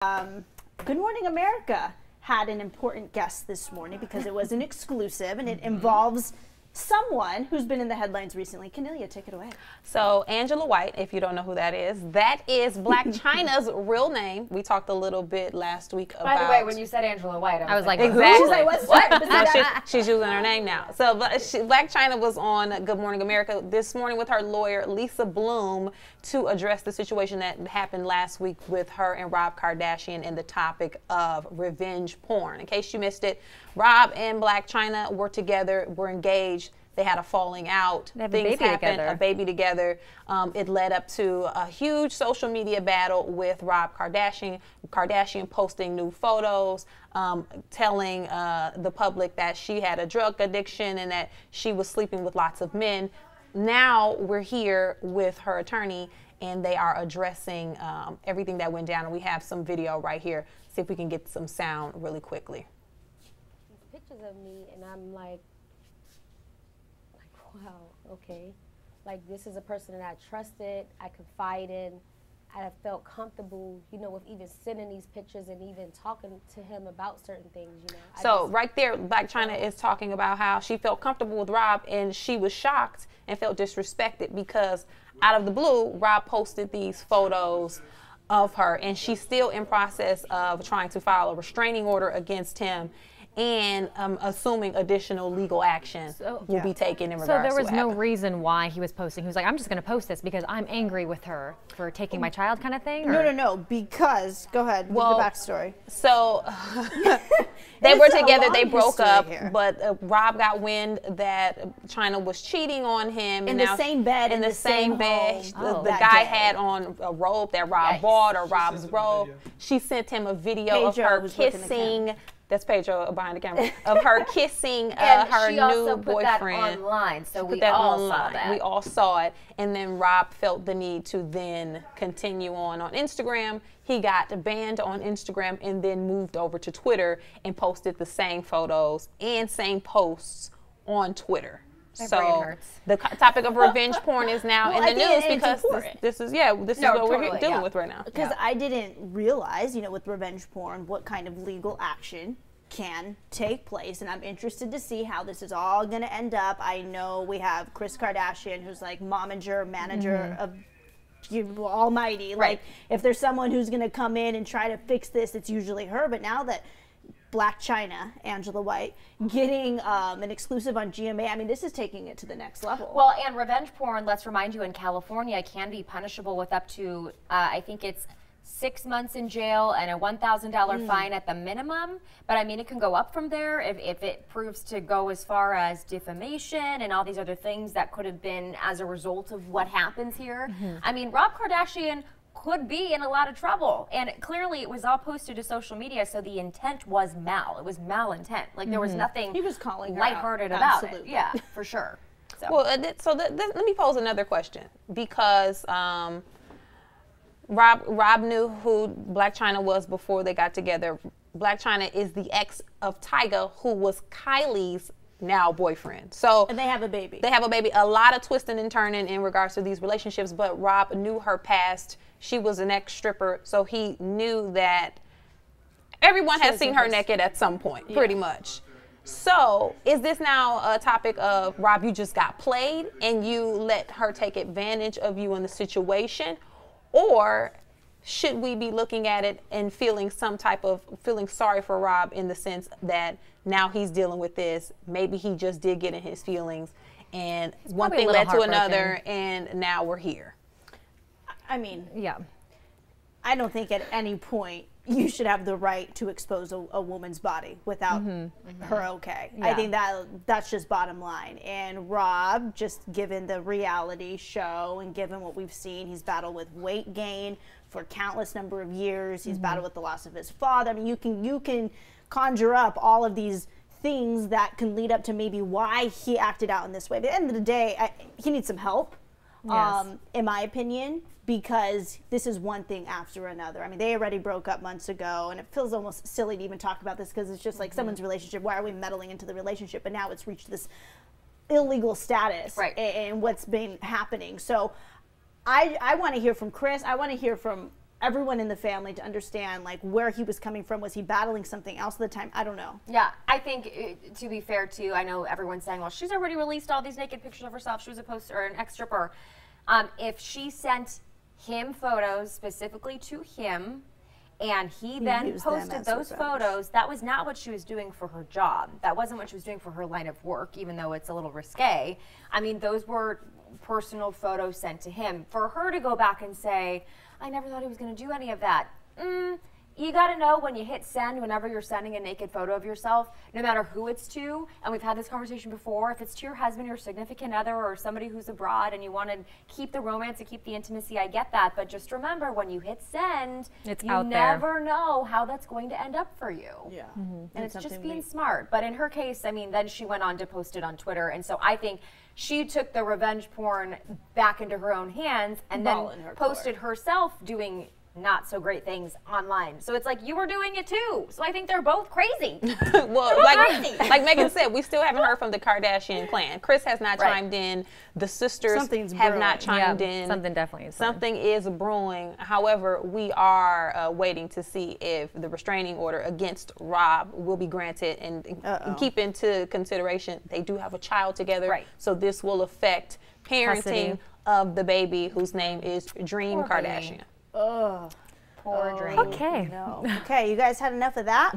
Good Morning America had an important guest this morning because it was an exclusive and it involves someone who's been in the headlines recently. Cornelia, take it away. So Angela White, if you don't know who that is Blac Chyna's real name. We talked a little bit last week about. By the way, when you said Angela White, I was like, exactly. She's like, what? She's using her name now. So Blac Chyna was on Good Morning America this morning with her lawyer, Lisa Bloom, to address the situation that happened last week with her and Rob Kardashian and the topic of revenge porn. In case you missed it, Rob and Blac Chyna were together, were engaged. They had a falling out. Things happened, a baby together. It led up to a huge social media battle with Rob Kardashian posting new photos, telling the public that she had a drug addiction and that she was sleeping with lots of men. Now we're here with her attorney, and they are addressing everything that went down. And we have some video right here. See if we can get some sound really quickly. Pictures of me, and I'm like, wow, okay. Like, this is a person that I trusted, I confided, I felt comfortable, you know, with even sending these pictures and even talking to him about certain things, you know. So right there, Blac Chyna is talking about how she felt comfortable with Rob and she was shocked and felt disrespected because out of the blue, Rob posted these photos of her, and she's still in process of trying to file a restraining order against him and assuming additional legal action will be taken in regards to So there was what no happened. reason why he was posting. He was like, I'm just going to post this because I'm angry with her for taking my child kind of thing? Or? No, because, go ahead, well, the backstory. So they were together, they broke up, but Rob got wind that Chyna was cheating on him. In the same bed, in the same bed. Home. The guy had on a robe that Rob bought, or Rob's robe. She sent him a video of her kissing. That's Pedro behind the camera, of her kissing her new boyfriend. That online, so we all saw that. We all saw it, and then Rob felt the need to then continue on Instagram. He got banned on Instagram and then moved over to Twitter and posted the same photos and same posts on Twitter. So the topic of revenge porn is now in the news because this is what we're dealing with right now. Because I didn't realize, you know, with revenge porn, what kind of legal action can take place, and I'm interested to see how this is all going to end up. I know we have Kris Kardashian, who's like manager of Almighty. Like, if there's someone who's going to come in and try to fix this, it's usually her. But now that Blac Chyna, Angela White, getting an exclusive on GMA. I mean, this is taking it to the next level. Well, and revenge porn, let's remind you, in California, can be punishable with up to, I think it's 6 months in jail and a $1,000 fine at the minimum. But I mean, it can go up from there if it proves to go as far as defamation and all these other things that could have been as a result of what happens here. I mean, Rob Kardashian could be in a lot of trouble, and clearly it was all posted to social media, so the intent was it was malintent. Like, there was nothing he was calling her lighthearted about it. Yeah, for sure. So. Well, let me pose another question, because Rob knew who Blac Chyna was before they got together. Blac Chyna is the ex of Tyga, who was Kylie's now boyfriend. So and they have a baby. They have a baby. A lot of twisting and turning in regards to these relationships, but Rob knew her past. She was an ex-stripper, so he knew that everyone has seen her naked at some point, pretty much. So is this now a topic of, Rob, you just got played and you let her take advantage of you in the situation? Or should we be looking at it and feeling sorry for Rob in the sense that now he's dealing with this? Maybe he just did get in his feelings and one thing led to another, and now we're here. I mean, I don't think at any point you should have the right to expose a woman's body without her okay. I think that's just bottom line. And Rob, just given the reality show and given what we've seen, he's battled with weight gain for countless number of years. He's battled with the loss of his father. I mean, you can conjure up all of these things that can lead up to maybe why he acted out in this way. But at the end of the day, he needs some help, in my opinion, because this is one thing after another. I mean, they already broke up months ago, and it feels almost silly to even talk about this because it's just like someone's relationship. Why are we meddling into the relationship? But now it's reached this illegal status and what's been happening. So I want to hear from Kris. I want to hear from everyone in the family to understand like where he was coming from. Was he battling something else at the time? I don't know. Yeah, I think to be fair too, I know everyone's saying, well, she's already released all these naked pictures of herself. She was a poster or an ex-stripper. If she sent him photos specifically to him, and he then posted those photos, that was not what she was doing for her job. That wasn't what she was doing for her line of work, even though it's a little risque. I mean, those were personal photos sent to him. For her to go back and say, I never thought he was going to do any of that. You got to know when you hit send, whenever you're sending a naked photo of yourself, no matter who it's to, and we've had this conversation before, if it's to your husband, your significant other, or somebody who's abroad and you want to keep the romance and keep the intimacy, I get that. But just remember, when you hit send, you never know how that's going to end up for you. Yeah. And it's just being smart. But in her case, I mean, then she went on to post it on Twitter. And so I think she took the revenge porn back into her own hands and then posted herself doing not so great things online. So it's like you were doing it too. So I think they're both crazy. Well, like Megan said, we still haven't heard from the Kardashian clan. Kris has not chimed in. The sisters have not chimed in. Something definitely is Something is brewing. However, we are waiting to see if the restraining order against Rob will be granted, and keep into consideration they do have a child together. Right. So this will affect parenting of the baby, whose name is Dream Kardashian. Poor Dream. Okay. No. Okay, you guys had enough of that?